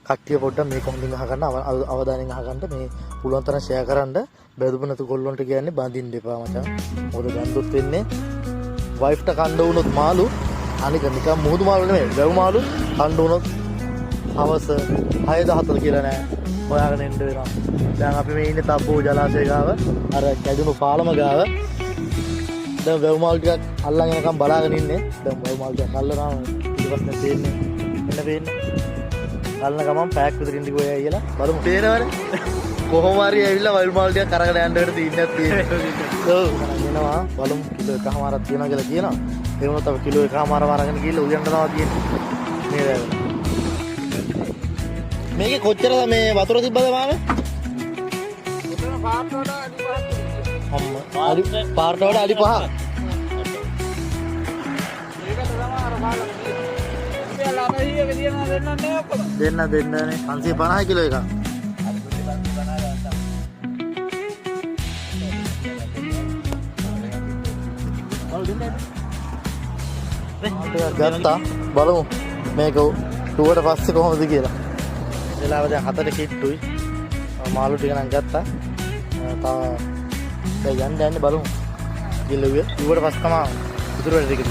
කට්ටිය පොඩ්ඩක් මේක හොඳින් අහගන්න අවධානයෙන් අහගන්න මේ පුළුවන් තරම් ෂෙයා කරන්න බැදුම නැතු කොල්ලොන්ට කියන්නේ බඳින්න එපා මචං. මොකද ගන්දුත් වෙන්නේ වයිෆ්ට කණ්ඩ වුණොත් මාළු අනික නිකන් මුහුදු මාළු නෙමෙයි වැව් මාළු කණ්ඩ වුණොත් හවස 6:14 කියලා නෑ හොයාගෙන එන්න වෙනවා. දැන් අපි මේ ඉන්නේ තබ්බෝ ජලාශය ගාව අර කැඩුණු පාලම ගාව. දැන් වැව් මාළු ටිකක් අල්ලන් යනකම් බලාගෙන ඉන්නේ. දැන් වැව් මාළු ටික අල්ලනවා ඊට පස්සේ පේන්නේ එන්න පේන්නේ. අල්ලන ගමන් පැයක් විතර ඉඳිකෝ එයි කියලා බලමු. පේනවනේ. කොහොම හරි ඇවිල්ලා වයිල් මාල් ටික කරගෙන යන්න වෙන තීන්දුවක් තියෙනවා. ඔව් එනවා බලමු කිලෝ එකමාරක් තියනවා කියලා කියනවා. ඒ වුණත් අපි කිලෝ එකමාරම අරගෙන ගිහලා උයන්න තමයි තියෙන්නේ. මේ දැන්. මේකේ කොච්චරද මේ වතුර තිබ්බද මාමේ? මෙතන පාර්ට වල අඩි 5ක්. අම්මා අඩි පාර්ට වල අඩි 5ක්. මේක තමයි අර කාලේ. මේ ළමයිගේ දිනන දෙන්නන්නේ ඔක්කොම. දෙන්නනේ 550 කිලෝ එකක්. ගත්තා බලමු මේක ටුවට පස්සේ කොහොමද කියලා. වෙලාව දැන් 4 කිට්ටුයි. මාළු ටික නම් ගත්තා. තව දැන් යන්න බලමු. ගිල්ලුවේ ටුවට පස්සේ තමයි ඉතුරු වෙන ටික.